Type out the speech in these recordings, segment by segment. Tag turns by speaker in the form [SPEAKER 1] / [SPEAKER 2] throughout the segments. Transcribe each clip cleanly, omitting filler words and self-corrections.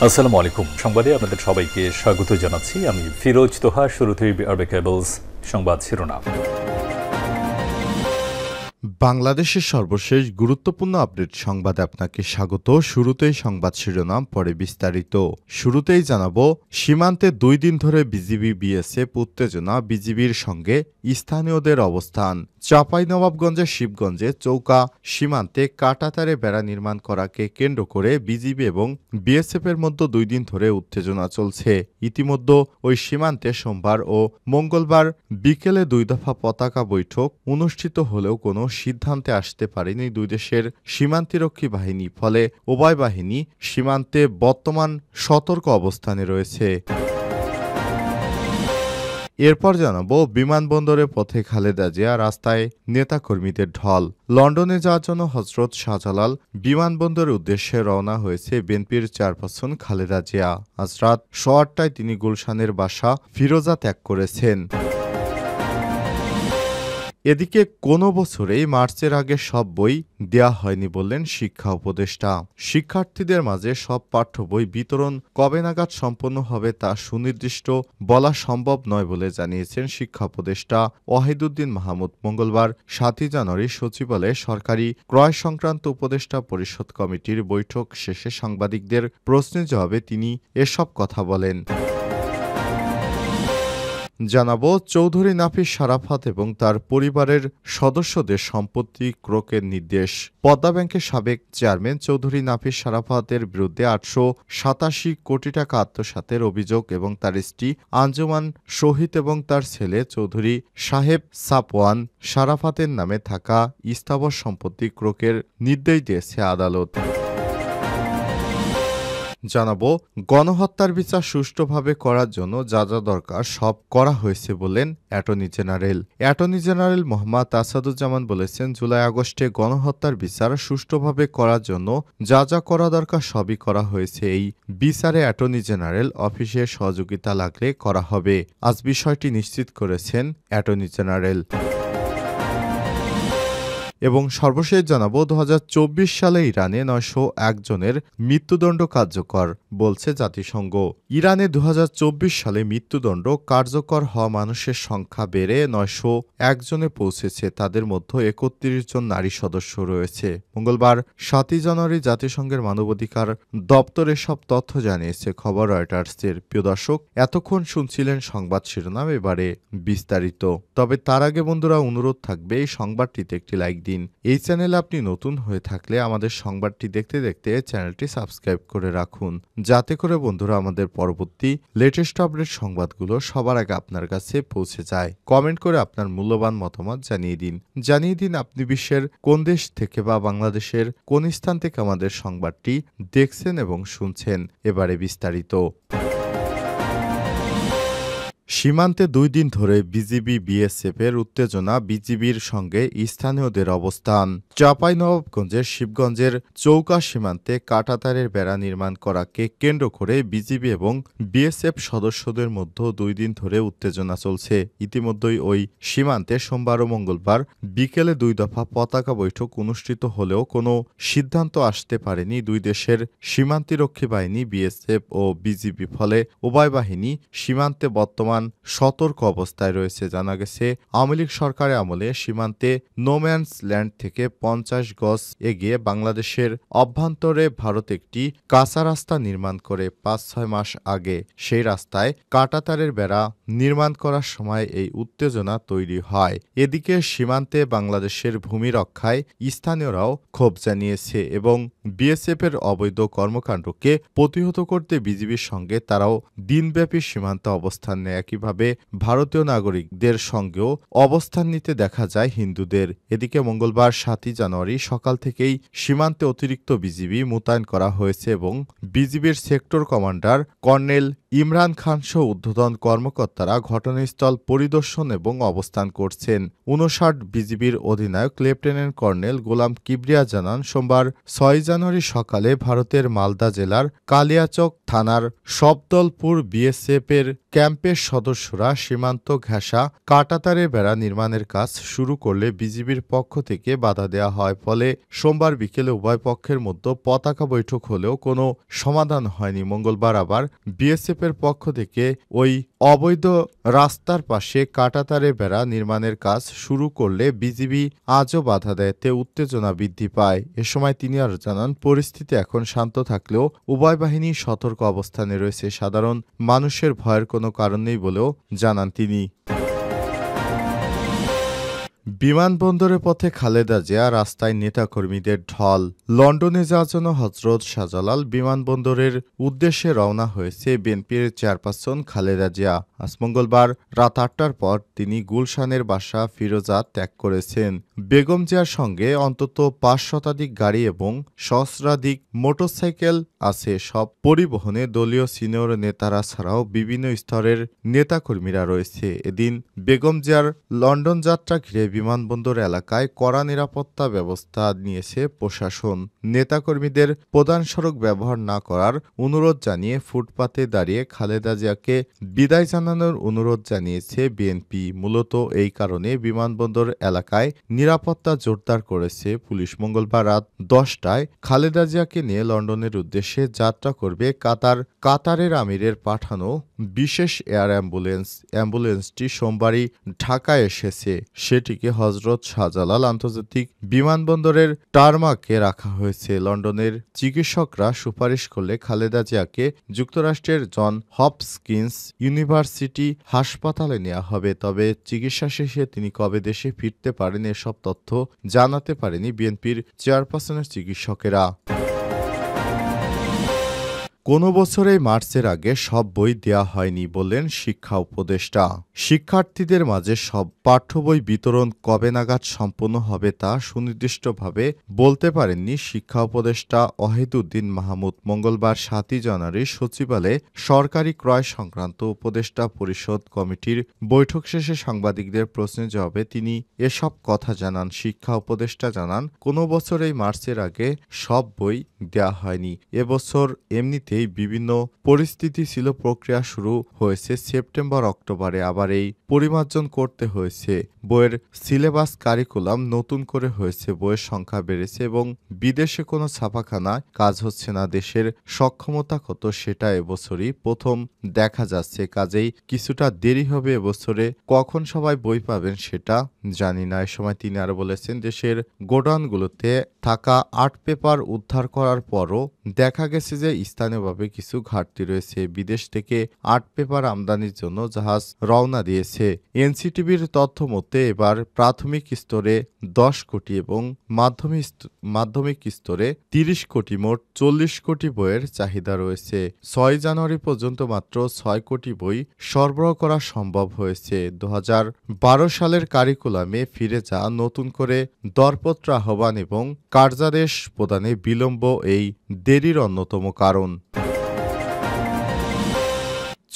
[SPEAKER 1] আসসালামু আলাইকুম। সংবাদে আপনাদের সবাইকে স্বাগত জানাচ্ছি। আমি ফিরোজ তোহা। শুরুতেই আরবে কেবলস সংবাদ শিরোনাম।
[SPEAKER 2] বাংলাদেশের সর্বশেষ গুরুত্বপূর্ণ আপডেট সংবাদে আপনাকে স্বাগত। শুরুতেই সংবাদ শিরোনাম, পরে বিস্তারিত। শুরুতেই জানাবো, সীমান্তে 2 দিন ধরে বিজিবি বিএসএফ উত্তেজনা, বিজিবির সঙ্গে স্থানীয়দের অবস্থান। চাঁপাইনবাবগঞ্জের শিবগঞ্জে চৌকা সীমান্তে কাঁটাতারে বেড়া নির্মাণ করাকে কেন্দ্র করে বিজিবি এবং বিএসএফের মধ্যে 2 দিন ধরে উত্তেজনা চলছে। ইতিমধ্যে ওই সীমান্তে সোমবার ও মঙ্গলবার বিকেলে 2 দফা পতাকা বৈঠক অনুষ্ঠিত হলেও কোনো সিদ্ধান্তে আসতে পারেনি দুই দেশের সীমান্তিরক্ষী বাহিনী। ফলে উভয় বাহিনী সীমান্তে বর্তমান সতর্ক অবস্থানে রয়েছে। এরপর জানাবো, বিমানবন্দরে পথে খালেদা জিয়া, রাস্তায় নেতাকর্মীদের ঢল। লন্ডনে যাওয়ার জন্য হজরত শাহজালাল বিমানবন্দরের উদ্দেশ্যে রওনা হয়েছে বিএনপির চেয়ারপারসন খালেদা জিয়া। আজ রাত 8টায় তিনি গুলশানের বাসা ফিরোজা ত্যাগ করেছেন। এদিকে কোনো বছরেই মার্চের আগে সব বই দেয়া হয়নি বললেন শিক্ষা উপদেষ্টা। শিক্ষার্থীদের মাঝে সব পাঠ্য বই বিতরণ কবে নাগাদ সম্পন্ন হবে তা সুনির্দিষ্ট বলা সম্ভব নয় বলে জানিয়েছেন শিক্ষা উপদেষ্টা ওয়াহিদুদ্দিন মাহমুদ। মঙ্গলবার 7 জানুয়ারি সচিবালয়ে সরকারি ক্রয় সংক্রান্ত উপদেষ্টা পরিষদ কমিটির বৈঠক শেষে সাংবাদিকদের প্রশ্নের জবাবে তিনি এসব কথা বলেন। জানাবো, চৌধুরী নাফিস সারাফাত এবং তার পরিবারের সদস্যদের সম্পত্তি ক্রোকের নির্দেশ। পদ্মা ব্যাংকের সাবেক চেয়ারম্যান চৌধুরী নাফিস সারাফাতের বিরুদ্ধে 887 কোটি টাকা আত্মসাতের অভিযোগ এবং তার স্ত্রী আঞ্জুমান শহীদ এবং তার ছেলে চৌধুরী সাহেব সাপওয়ান সারাফাতের নামে থাকা স্থাবর সম্পত্তি ক্রোকের নির্দেশ দিয়েছে আদালত। জানাবো, গণহত্যার বিচার সুষ্ঠুভাবে করার জন্য যা যা দরকার সব করা হয়েছে বললেন attorney general. Attorney general Mohammad Asaduzzaman বলেছেন, জুলাই আগস্টে গণহত্যার বিচার সুষ্ঠুভাবে করার জন্য যা যা করা দরকার সবই করা হয়েছে। এই বিচারে অ্যাটর্নি জেনারেল অফিসের সহযোগিতা লাগলে করা হবে। আজ বিষয়টি নিশ্চিত করেছেন অ্যাটর্নি জেনারেল। এবং সর্বশেষ জানাবো, 2024 সালে ইরানে 901 জনের মৃত্যুদণ্ড কার্যকর বলছে জাতিসংঘ। ইরানে 2024 সালে মৃত্যুদণ্ড কার্যকর হওয়া মানুষের সংখ্যা বেড়ে 901 জনে পৌঁছেছে। তাদের মধ্যে 31 জন নারী সদস্য রয়েছে। মঙ্গলবার 7 জানুয়ারি জাতিসংঘের মানবাধিকার দপ্তর এসব তথ্য জানিয়েছে। খবর রয়টার্সের। প্রিয় দর্শক, এতক্ষণ শুনছিলেন সংবাদ শিরোনাম, এবারে বিস্তারিত। তবে তার আগে বন্ধুরা, অনুরোধ থাকবে এই সংবাদটিতে একটি লাইক দিন। এই চ্যানেলে আপনি নতুন হয়ে থাকলে আমাদের সংবাদটি দেখতে দেখতে চ্যানেলটি সাবস্ক্রাইব করে রাখুন, যাতে করে বন্ধুরা আমাদের পরবর্তী লেটেস্ট আপডেট সংবাদগুলো সবার আগে আপনার কাছে পৌঁছে যায়। কমেন্ট করে আপনার মূল্যবান মতামত জানিয়ে দিন আপনি বিশ্বের কোন দেশ থেকে বা বাংলাদেশের কোন স্থান থেকে আমাদের সংবাদটি দেখছেন এবং শুনছেন। এবারে বিস্তারিত। সীমান্তে 2 দিন ধরে বিজিবি বিএসএফের উত্তেজনা, বিজিবির সঙ্গে স্থানীয়দের অবস্থান। চাঁপাইনবাবগঞ্জের শিবগঞ্জের চৌকা সীমান্তে কাঁটাতারের বেড়া নির্মাণ করাকে কেন্দ্র করে বিজিবি এবং বিএসএফ সদস্যদের মধ্যে 2 দিন ধরে উত্তেজনা চলছে। ইতিমধ্যেই ওই সীমান্তে সোমবার ও মঙ্গলবার বিকেলে 2 দফা পতাকা বৈঠক অনুষ্ঠিত হলেও কোনো সিদ্ধান্ত আসতে পারেনি দুই দেশের সীমান্তিরক্ষী বাহিনী বিএসএফ ও বিজিবি। ফলে উভয় বাহিনী সীমান্তে বর্তমান সতর্ক অবস্থায় রয়েছে। জানা গেছে, আওয়ামী লীগ সরকারের আমলে সীমান্তে নোম্যান্স ল্যান্ড থেকে 50 গজ এগিয়ে বাংলাদেশের অভ্যন্তরে ভারত একটি কাঁচা রাস্তা নির্মাণ করে 5-6 মাস আগে। সেই রাস্তায় কাঁটাতারের বেড়া নির্মাণ করার সময় এই উত্তেজনা তৈরি হয়। এদিকে সীমান্তে বাংলাদেশের ভূমি রক্ষায় স্থানীয়রাও ক্ষোভ জানিয়েছে এবং বিএসএফের অবৈধ কর্মকাণ্ডকে প্রতিহত করতে বিজিবির সঙ্গে তারাও দিনব্যাপী সীমান্তে অবস্থান নেয়। একইভাবে ভারতীয় নাগরিকদের সঙ্গেও অবস্থান নিতে দেখা যায় হিন্দুদের। এদিকে মঙ্গলবার 7 জানুয়ারি সকাল থেকেই সীমান্তে অতিরিক্ত বিজিবি মোতায়েন করা হয়েছে এবং বিজিবির sector commander colonel Imran Khan সহ ঊর্ধ্বতন কর্মকর্তারা ঘটনাস্থল পরিদর্শন এবং অবস্থান করছেন। ৫৯ বিজিবির অধিনায়ক লেফটেন্যান্ট কর্নেল গোলাম কিবরিয়া জানান, সোমবার ৬ জানুয়ারি সকালে ভারতের মালদা জেলার কালিয়াচক থানার সবদলপুর বিএসএফের ক্যাম্পের সদস্যরা সীমান্ত ঘেঁষা কাঁটাতারের বেড়া নির্মাণের কাজ শুরু করলে বিজিবির পক্ষ থেকে বাধা দেওয়া হয়। ফলে সোমবার বিকেলে উভয় পক্ষের মধ্যে পতাকা বৈঠক হলেও কোনো সমাধান হয়নি। মঙ্গলবার আবার বিএসএফের পক্ষ থেকে ওই অবৈধ রাস্তার পাশে কাঁটাতারের বেড়া নির্মাণের কাজ শুরু করলে বিজিবি আজও বাধা দেয়। তে উত্তেজনা বৃদ্ধি পায়। এ সময় তিনি আরও জানান, পরিস্থিতি এখন শান্ত থাকলেও উভয় বাহিনী সতর্ক অবস্থানে রয়েছে। সাধারণ মানুষের ভয়ের কোনো কারণ নেই বলেও জানান তিনি। বিমানবন্দরের পথে খালেদা জিয়া, রাস্তায় নেতাকর্মীদের ঢল। লন্ডনে যাওয়ার জন্য হজরত শাহজালাল বিমানবন্দরের উদ্দেশ্যে রওনা হয়েছে বিএনপির চেয়ারপারসন খালেদা জিয়া। আজ মঙ্গলবার রাত ৮টার পর তিনি গুলশানের বাসা ফিরোজা ত্যাগ করেছেন। বেগম জিয়ার সঙ্গে অন্তত ৫ শতাধিক গাড়ি এবং সহস্রাধিক মোটরসাইকেল আছে। সব পরিবহনে দলীয় সিনিয়র নেতারা ছাড়াও বিভিন্ন স্তরের নেতাকর্মীরা রয়েছে। এদিন বেগম জিয়ার লন্ডন যাত্রা ঘিরে বিমানবন্দর এলাকায় কড়া নিরাপত্তা ব্যবস্থা নিয়েছে প্রশাসন। নেতাকর্মীদের প্রধান সড়ক ব্যবহার না করার অনুরোধ জানিয়ে ফুটপাতে দাঁড়িয়ে খালেদা জিয়াকে বিদায় জানানোর অনুরোধ জানিয়েছে বিএনপি। মূলত এই কারণে বিমানবন্দর এলাকায় নিরাপত্তা জোরদার করেছে পুলিশ। মঙ্গলবার রাত ১০টায় খালেদা জিয়াকে নিয়ে লন্ডনের উদ্দেশ্যে যাত্রা করবে কাতারের আমিরের পাঠানো বিশেষ এয়ার অ্যাম্বুলেন্সটি সোমবারই ঢাকায় এসেছে। সেটিকে হজরত শাহজালাল আন্তর্জাতিক বিমানবন্দরের টারমাকে রাখা হয়েছে। লন্ডনের চিকিৎসকরা সুপারিশ করলে খালেদা জিয়াকে যুক্তরাষ্ট্রের জন হপকিন্স ইউনিভার্সিটি হাসপাতালে নেওয়া হবে। তবে চিকিৎসা শেষে তিনি কবে দেশে ফিরতে পারেন এসব তথ্য জানাতে পারেনি বিএনপির চেয়ারপারসনের চিকিৎসকেরা। কোনো বছরেই মার্চের আগে সব বই দেয়া হয়নি বললেন শিক্ষা উপদেষ্টা। শিক্ষার্থীদের মাঝে সব পাঠ্য বই বিতরণ কবে নাগাদ সম্পন্ন হবে তা সুনির্দিষ্টভাবে বলতে পারেননি শিক্ষা উপদেষ্টা ওয়াহিদুদ্দিন মাহমুদ। মঙ্গলবার ৭ জানুয়ারি সচিবালয়ে সরকারি ক্রয় সংক্রান্ত উপদেষ্টা পরিষদ কমিটির বৈঠক শেষে সাংবাদিকদের প্রশ্নের জবাবে তিনি এসব কথা জানান। শিক্ষা উপদেষ্টা জানান, কোনো বছরেই মার্চের আগে সব বই দেয়া হয়নি। এবছর এমনিতেই বিভিন্ন পরিস্থিতি ছিল। প্রক্রিয়া শুরু হয়েছে সেপ্টেম্বর অক্টোবরে। আবার এই পরিমার্জন করতে হয়েছে। বইয়ের সিলেবাস কারিকুলাম নতুন করে হয়েছে। বইয়ের সংখ্যা বেড়েছে এবং বিদেশে কোনো ছাপাখানায় কাজ হচ্ছে না। দেশের সক্ষমতা কত সেটা এবছরই প্রথম দেখা যাচ্ছে। কাজেই কিছুটা দেরি হবে এবছরে। কখন সবাই বই পাবেন সেটা জানি না। এ সময় তিনি আরো বলেছেন, দেশের গোডাউনগুলোতে থাকা আর্ট পেপার উদ্ধার করার পরও দেখা গেছে যে স্থানীয়ভাবে কিছু ঘাটতি রয়েছে। বিদেশ থেকে আর্ট পেপার আমদানির জন্য জাহাজ রওনা দিয়েছে। এনসিটিভির তথ্য মতে এবার প্রাথমিক স্তরে ১০ কোটি এবং মাধ্যমিক স্তরে ৩০ কোটি, মোট ৪০ কোটি বইয়ের চাহিদা রয়েছে। ৬ জানুয়ারি পর্যন্ত মাত্র ৬ কোটি বই সরবরাহ করা সম্ভব হয়েছে। ২০১২ সালের কারিকুলামে ফিরে যা, নতুন করে দরপত্র আহ্বান এবং কার্যাদেশ প্রদানে বিলম্ব এই দেরির অন্যতম কারণ।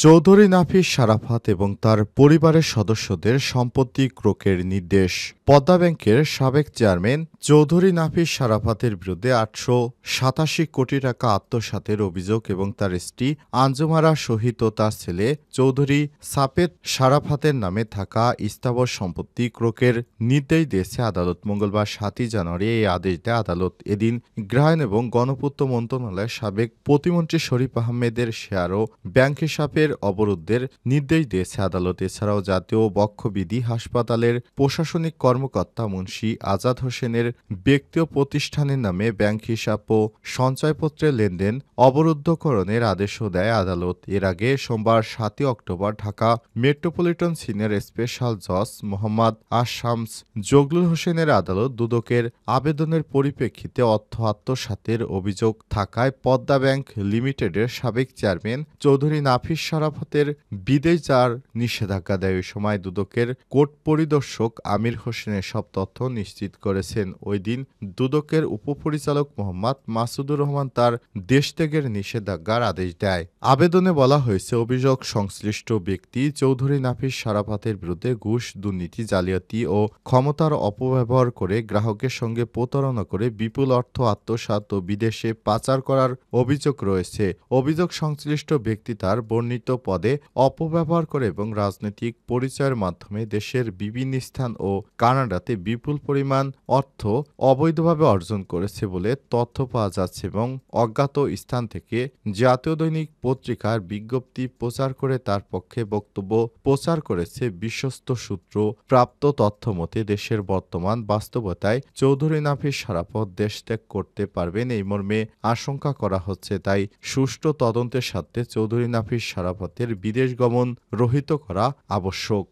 [SPEAKER 2] চৌধুরী নাফিস সারাফাত এবং তার পরিবারের সদস্যদের সম্পত্তি ক্রোকের নির্দেশ। পদ্মা ব্যাংকের সাবেক চেয়ারম্যান চৌধুরী নাফিস সারাফাতের বিরুদ্ধে ৮৮৭ কোটি টাকা আত্মসাতের অভিযোগ এবং তার স্ত্রী আঞ্জুমারা শহীদ ও তার ছেলে চৌধুরী সাপেত সারাফাতের নামে থাকা স্থাবর সম্পত্তি ক্রোকের নির্দেশ দিয়েছে আদালত। মঙ্গলবার ৭ জানুয়ারি এই আদেশ দেয় আদালত। এদিন গৃহায়ণ এবং গণপূর্ত মন্ত্রণালয়ের সাবেক প্রতিমন্ত্রী শরীফ আহমেদের শেয়ার ও ব্যাংক হিসাবের অবরোধের নির্দেশ দিয়েছে আদালত। এছাড়াও জাতীয় বক্ষবিধি হাসপাতালের প্রশাসনিক কর্মকর্তা মুন্সি আজাদ হোসেনের ব্যক্তি ও প্রতিষ্ঠানের নামে ব্যাংক হিসাব ও সঞ্চয়পত্রের লেনদেন অবরুদ্ধকরণের আদেশও দেয় আদালত। এর আগে সোমবার ৭ October Dhaka metropolitan senior special জজ মোহাম্মদ আশামস জগলুল হোসেনের আদালত দুদকের আবেদনের পরিপ্রেক্ষিতে অর্থ আত্মসাতের অভিযোগ থাকায় পদ্মা ব্যাংক লিমিটেডের সাবেক চেয়ারম্যান চৌধুরী নাফিস সারাফাতের বিদেশ যাওয়ার নিষেধাজ্ঞা দেয়। ওই সময় দুদকের কোর্ট পরিদর্শক আমির হোসেন হোসেন এসব তথ্য নিশ্চিত করেছেন। ওই দিন দুদকের উপপরিচালক মোহাম্মদ মাসুদুর রহমান তার দেশত্যাগের নিষেধাজ্ঞার আদেশ দেয়। আবেদনে বলা হয়েছে, অভিযোগ সংশ্লিষ্ট ব্যক্তি চৌধুরী নাফিস শারাফতের বিরুদ্ধে ঘুষ, দুর্নীতি, জালিয়াতি ও ক্ষমতার অপব্যবহার করে গ্রাহকের সঙ্গে প্রতারণা করে বিপুল অর্থ আত্মসাৎ ও বিদেশে পাচার করার অভিযোগ রয়েছে। অভিযোগ সংশ্লিষ্ট ব্যক্তি তার বর্ণিত পদে অপব্যবহার করে এবং রাজনৈতিক পরিচয়ের মাধ্যমে দেশের বিভিন্ন স্থান ও কানাডাতে বিপুল পরিমাণ অর্থ অবৈধভাবে অর্জন করেছে বলে তথ্য পাওয়া যাচ্ছে এবং অজ্ঞাত স্থান থেকে জাতীয় দৈনিক পত্রিকার বিজ্ঞপ্তি প্রচার করে তার পক্ষে বক্তব্য প্রচার করেছে। বিশ্বস্ত সূত্র প্রাপ্ত তথ্য মতে দেশের বর্তমান বাস্তবতায় চৌধুরী নাফিস শারাফত দেশ ত্যাগ করতে পারবেন এই মর্মে আশঙ্কা করা হচ্ছে। তাই সুষ্ঠু তদন্তের স্বার্থে চৌধুরী নাফিস শারাফতের বিদেশ গমন রহিত করা আবশ্যক।